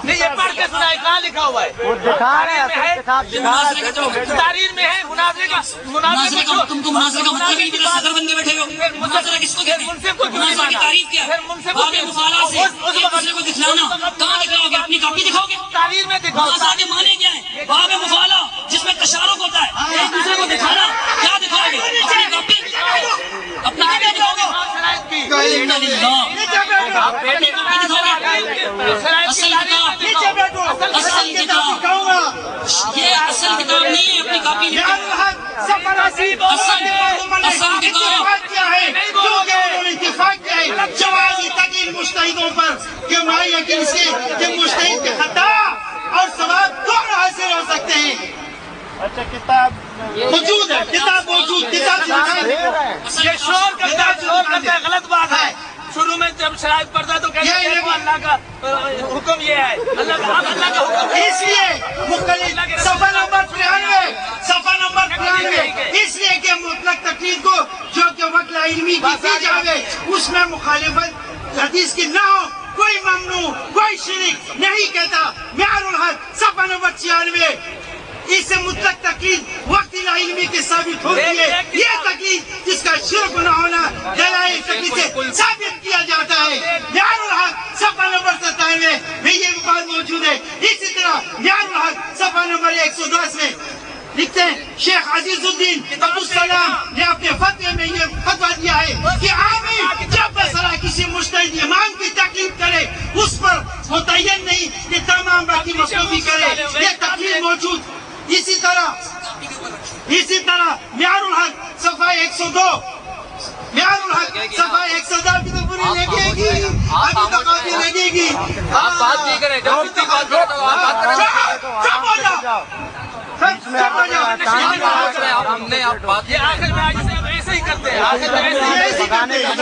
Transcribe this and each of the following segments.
نہیں یہ پڑھ کے سنا ہے، کہاں لکھا ہوا ہے؟ تحریر میں ہے مناظرے کا تم کو مناظرے کا مطلب ہی صدر بن کے بیٹھے ہو. مناظرہ کس کو کہتے ہیں؟ مناظرہ کی تعریف کیا ہے؟ باب مفاعلہ سے ایک دوسرے کو دکھلانا. کہاں دکھاؤ گے؟ اپنی کاپی دکھاؤ گے؟ تعلیم میں دکھاؤ. مناظرہ کے معنی کیا ہے؟ باب مفاعلہ جس میں تشارک ہوتا ہے، ایک دوسرے کو دکھانا. کیا دکھاؤ گے؟ اپنی کاپی اپنی کاپی دکھاؤ گے؟ یہ اصل کتاب نہیں ہے، اپنی کاپی اتفاق کیا ہے جوازی تقریر مجتہدوں پر کہ مجتہد کے خطا اور ثواب دونوں حاصل ہو سکتے ہیں. اچھا کتاب موجود ہے، کتاب موجود، کتاب یہ شور کرتا ہے، غلط بات ہے. شروع میں جب شرائط پڑتا ہے تو کہتے ہیں اللہ کا حکم یہ ہے، اللہ کا حکم. اس لیے مختلف صفحہ نمبر 93 اس لیے کہ مطلق تقریر کو جو کہ وکل علمی کی دی جاوے اس میں مخالفت حدیث کی نہ ہو، کوئی ممنوع کوئی شرک نہیں کہتا. معیار الحق صفحہ نمبر 96 اس سے مطلق تقریر وقت علمی کے ثابت ہوتی ہے. یہ تقریر جس کا شرک نہ ہونا دلائل تقریر سے ثابت کیا جاتا ہے. معیار الحق صفحہ نمبر 97 میں یہ بات موجود ہے. اسی طرح معیار الحق صفحہ نمبر 110 میں لکھتے ہیں شیخ عزیز الدین عبدالسلام نے اپنے فتوے میں یہ فتویٰ دیا ہے کہ عامی جب مسئلہ کسی مجتہد امام کی تقلید کرے اس پر متعین نہیں کہ تمام باقی مصروفی کرے. یہ تقریر موجود. اسی طرح معیار الحق صفحہ 102 معیار الحق صفحہ 102 بھی تو پوری لگے گی، ابھی تو کافی لگے گی. آپ بات نہیں کریں، جب اتنی بات کرو تو آپ بات کریں. چپ ہو جاؤ. ہم نے آپ بات یہ آخر میں ایسے ہی کرتے ہیں، آخر میں ایسے ہی کرتے ہیں.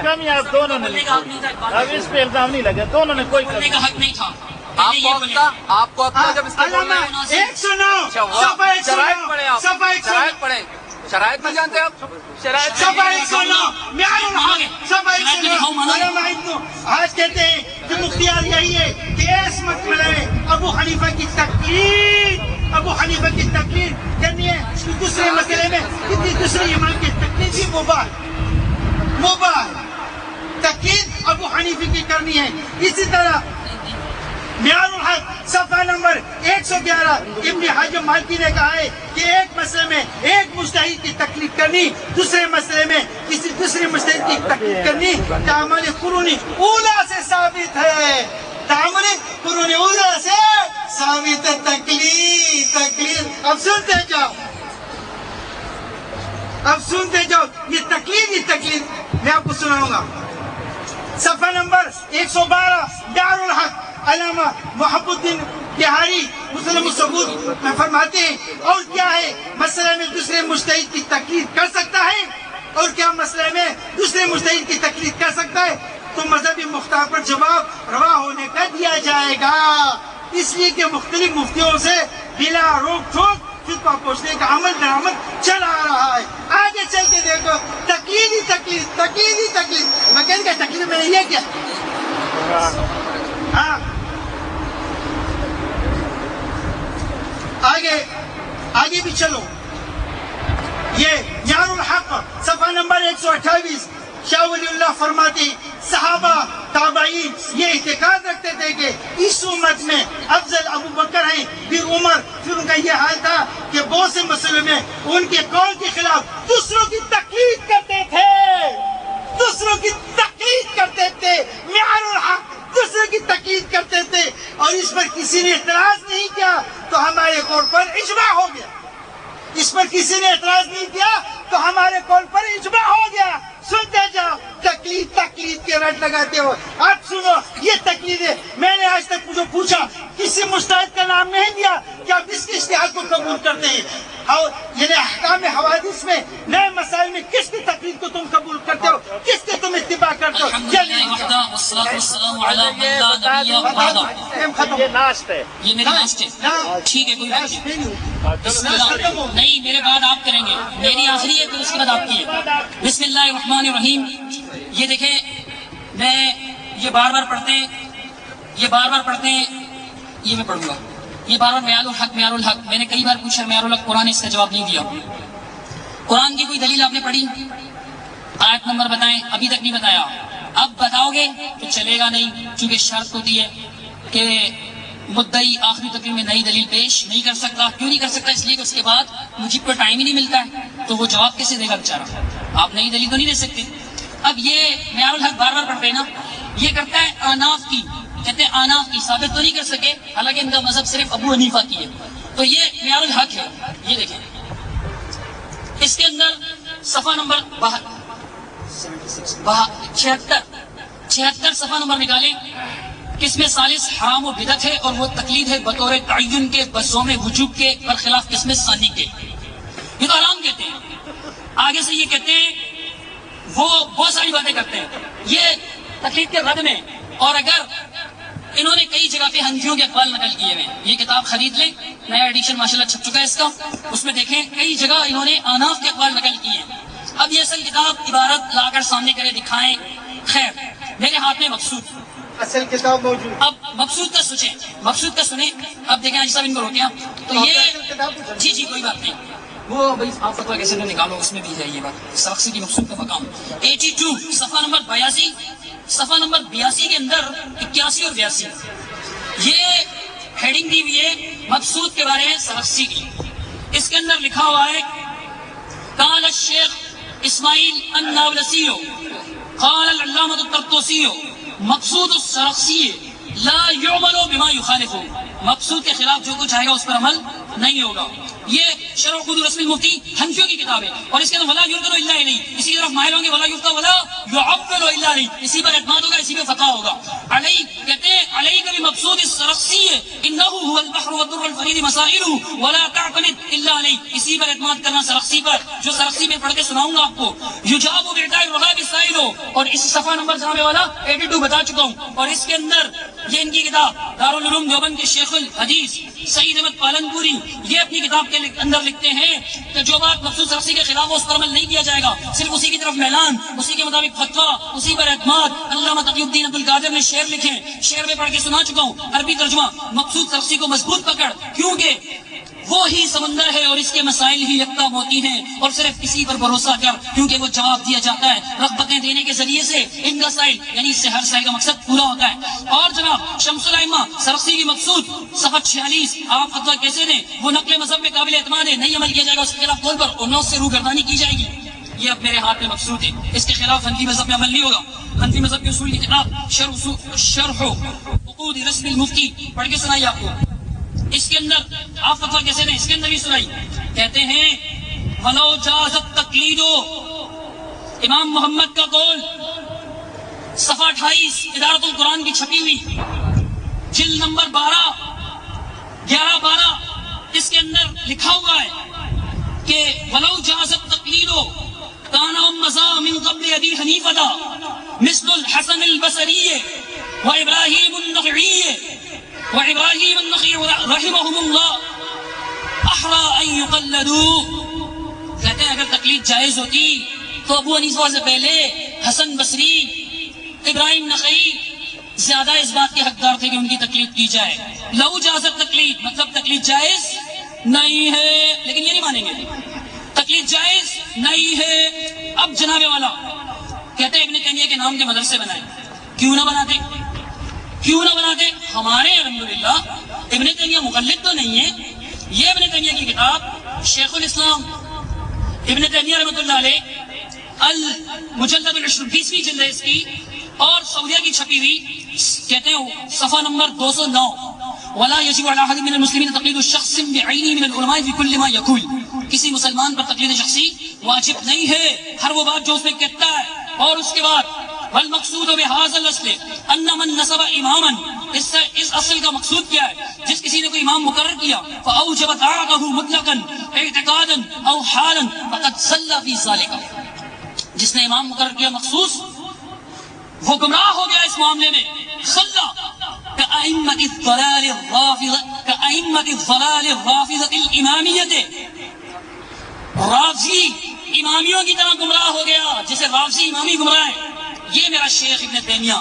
کمی آپ دونوں نے اب اس پہ الزام نہیں لگا، دونوں نے کوئی کرنے کا حق نہیں تھا. آپ کو اپنا جب اس کے شرائط پڑھیں، شرائط نہیں جانتے آپ؟ شرائط آج کہتے ہیں کہ مختار یہی ہے کہ اس مسئلے میں ابو حنیفہ کی تقریر کرنی ہے. دوسرے مسئلے میں کتنی دوسرے امام کی تقریر بھی مباح تقریر ابو حنیفہ کی کرنی ہے. اسی طرح معیار الحق صفحہ نمبر 111 ابن حجر مالکی نے کہا ہے کہ ایک مسئلے میں ایک مجتہد کی تقلید کرنی، دوسرے مسئلے میں کسی دوسرے مجتہد کی تقلید کرنی تعامل قرون اولا سے ثابت ہے. تعامل قرون اولا سے ثابت ہے. تقلید اب سنتے جاؤ یہ تقلید میں آپ کو سناؤں گا. صفحہ نمبر 112 معیار الحق علامہ محب الدین بہاری مسلم الثبوت میں فرماتے ہیں اور کیا ہے مسئلے میں دوسرے مجتہد کی تقلید کر سکتا ہے اور کیا مسئلے میں دوسرے مجتہد کی تقلید کر سکتا ہے تو مذہبی مختار پر جواب روا ہونے کا دیا جائے گا. اس لیے کہ مختلف مفتیوں سے بلا روک ٹھوک فتویٰ پوچھنے کا عمل درآمد چل آ رہا ہے. آگے چل کے دیکھو تقلید میں کہنے کا تقلید میں نے یہ کیا آگے بھی چلو. یہ معیار الحق صفحہ نمبر 128 شاہ ولی اللہ فرماتے صحابہ تابعین یہ اعتقاد رکھتے تھے کہ اس امت میں افضل ابو بکر ہیں پھر عمر، پھر ان کا یہ حال تھا کہ بہت سے مسئلے میں ان کے قول کے خلاف دوسروں کی تقلید کرتے تھے. معیار الحق دوسروں کی تقلید کرتے تھے اور اس پر کسی نے اعتراض نہیں کیا تو ہمارے قول پر اجماع ہو گیا. اس پر کسی نے اعتراض نہیں کیا تو ہمارے قول پر اجماع ہو گیا. سنتے جاؤ تقلید کے رٹ لگاتے ہو. اب سنو یہ تقلید ہے. میں نے آج تک جو پوچھا کسی مجتہد کا نام نہیں دیا کہ آپ اس کے اجتہاد کو قبول کرتے ہیں. یعنی احکام حوادث میں نئے مسائل میں کس کی تقلید کو تم قبول کرتے ہو، کس کے تم اتباع کرتے ہو؟ یہ ناشت ہے، یہ میری ناشت ہے. ٹھیک ہے کوئی بات نہیں، میرے بعد آپ کریں گے. میری آخری ہے تو اس کے بعد آپ کی ہے. بسم اللہ الرحمن الرحیم. یہ دیکھیں میں یہ بار بار پڑھتے ہیں، یہ میں پڑھوں گا، یہ بار بار معیار الحق، میں نے کئی بار پوچھا معیار الحق قرآن نے اس کا جواب نہیں دیا۔ قرآن کی کوئی دلیل آپ نے پڑھی؟ آیت نمبر بتائیں، ابھی تک نہیں بتایا۔ اب بتاؤ گے تو چلے گا نہیں، چونکہ شرط ہوتی ہے کہ مدعی آخری تقریر میں نئی دلیل پیش نہیں کر سکتا۔ کیوں نہیں کر سکتا؟ اس لیے کہ اس کے بعد مجھے پر ٹائم ہی نہیں ملتا ہے، تو وہ جواب کیسے دے گا بیچارہ؟ آپ نئی دلیل تو نہیں دے سکتے۔ اب یہ معیار الحق بار بار پڑھتے ہیں نا، یہ کرتا ہے آناف کی، کہتے ہیں آناف کی، ثابت تو نہیں کر سکے، حالانکہ ان کا مذہب صرف ابو حنیفہ کی ہے۔ تو یہ معیار الحق ہے، یہ دیکھیں اس کے اندر صفحہ نمبر 76 صفحہ نمبر نکالیں۔ قسم ثالث حرام و بدعت ہے، اور وہ تقلید ہے بطور تعین کے، بزوم وجوب کے، برخلاف قسم ثانی کے۔ یہ تو حرام کہتے ہیں۔ آگے سے یہ کہتے ہیں وہ بہت ساری باتیں کرتے ہیں یہ تقلید کے رد میں، اور اگر انہوں نے کئی جگہ پہ حنفیوں کے اقوال نقل کیے ہوئے، یہ کتاب خرید لیں، نیا ایڈیشن ماشاءاللہ چھپ چکا ہے اس کا، اس میں دیکھیں کئی جگہ انہوں نے آناف کے اقوال نقل کیے ہیں۔ اب یہ اصل کتاب عبارت لا کر سامنے کرے دکھائیں، خیر میرے ہاتھ میں مقصود، اصل کتاب موجود۔ اب مقصود کا سوچیں، مقصود کا سنیں۔ اب دیکھیں حاجی صاحب ان کو روکیں آپ، تو یہ جی کوئی بات نہیں، وہ بھائی آپ فتویٰ کیسے نہ نکالو، اس میں بھی ہے یہ بات، سرخسی کی مقصود کا مقام۔ 82 صفحہ نمبر 82 کے اندر 81 اور 82 یہ ہیڈنگ دی ہوئی ہے مقصود کے بارے میں سرخسی کی۔ اس کے اندر لکھا ہوا ہے قال الشیخ اسماعیل النابلسی قال العلامہ الطرطوسی مقصود السرخسی لا يعمل بما يخالف، مقصود کے خلاف جو کچھ آئے گا اس پر عمل نہیں ہوگا۔ یہ شرح قدور رسم المفتی حنفیوں کی کتاب ہے، اور اس کے اندر ولا یرکن الا الیہ، اسی کی طرف مائل ہوں گے، ولا یفتى ولا يعول الا الیہ، اسی پر اعتماد ہوگا، اسی پہ فتویٰ ہوگا۔ علیہ کہتے ہیں علیہ کا بھی مقصود السرخسی انہ هو البحر والدر الفرید مسائلہ ولا تعتمد الا علیہ، اسی پر اعتماد کرنا سرخسی پر، جو سرخسی میں پڑھ کے سناؤں گا آپ کو۔ یجاب باعطاء الرغاب السائل، اور اس صفحہ نمبر جناب والا 82 بتا چکا ہوں، اور اس کے اندر یہ ان کی کتاب دارالعلوم دیوبند کے شیخ الحدیث سعید احمد پالنپوری یہ اپنی کتاب کے اندر لکھتے ہیں کہ جو بات مخصوص سرخسی کے خلاف اس پر عمل نہیں کیا جائے گا، صرف اسی کی طرف میلان، اسی کے مطابق فتویٰ، اسی پر اعتماد۔ علامہ تقی الدین عبد القادر نے شعر لکھے، شعر میں پڑھ کے سنا چکا ہوں، عربی ترجمہ، مقصود سرخسی کو مضبوط پکڑ، کیونکہ وہ ہی سمندر ہے اور اس کے مسائل ہی یکتا موتی ہیں، اور صرف اسی پر بھروسہ کر، کیونکہ وہ جواب دیا جاتا ہے، رغبتیں دینے کے ذریعے سے ان کا سائل، یعنی اس سے ہر سائل کا مقصد پورا ہوتا ہے۔ اور جناب شمس الائمہ سرخسی کی مقصود صفحہ 46 آپ فتویٰ کیسے دیں، وہ نقل مذہب میں قابل اعتماد ہے، نہیں عمل کیا جائے گا اس کے خلاف قول پر، اور نہ اس سے روگردانی کی جائے گی۔ یہ اب میرے ہاتھ میں مقصود ہے، اس کے خلاف حنفی مذہب میں عمل نہیں ہوگا۔ حنفی مذہب کے اصول کی کتاب شرح عقود رسم المفتی پڑھ کے سنائی آپ کو، اس کے اندر آپ فتویٰ کیسے دیں، اس کے اندر بھی سنائی، کہتے ہیں ولو جازت تقلید، امام محمد کا قول، صفحہ 28 ادارت القرآن کی چھپی ہوئی، جلد نمبر 11-12 اس کے اندر لکھا ہوا ہے کہ ولو جازت تقلید کان مزا من قبل ابی حنیفہ مثل الحسن البصری وابراہیم النخعی رحمهم اللہ احرى ان يقلدوا، کہتے ہیں اگر تقلید جائز ہوتی تو ابو حنیفہ سے پہلے حسن بصری، ابراہیم نخعی زیادہ اس بات کے حقدار تھے کہ ان کی تقلید کی جائے۔ لو جازت تقلید مطلب تقلید جائز نہیں ہے، لیکن یہ نہیں مانیں گے تقلید جائز نہیں ہے۔ اب جناب والا کہتے ہیں ابن تیمیہ کے نام کے مدرسے بنائیں، کیوں نہ بناتے؟ ہمارے الحمدللہ ابن تیمیہ مقلد تو نہیں ہے، یہ ابن تیمیہ کی کتاب شیخ الاسلام ابن تیمیہ رحمۃ اللہ علیہ المجلد العشر 20ویں جلد ہے اس کی، اور سعودیہ کی چھپی ہوئی، کہتے ہیں صفحہ نمبر 209 ولا يجب على احد من المسلمين تقليد شخص بعينه من العلماء في كل ما يقول، کسی مسلمان پر تقلید شخصی واجب نہیں ہے، ہر وہ بات جو اس میں کہتا ہے۔ اور اس کے بعد والمقصود بهذا الاصل ان من نصب اماما، اس اصل کا مقصود کیا ہے؟ جس کسی نے کوئی امام مقرر کیا فاوجب طاعته مطلقا اعتقادا او حالا فقد صلى في ذلك، جس نے امام مقرر کیا مخصوص وہ گمراہ ہو گیا اس معاملے میں۔ صلى كأئمة الضلال الرافضة الإمامية، رافضی امامیوں کی طرح گمراہ ہو گیا، جسے رافضی امامی گمراہ ہے۔ یہ میرا شیخ ابن تیمیہ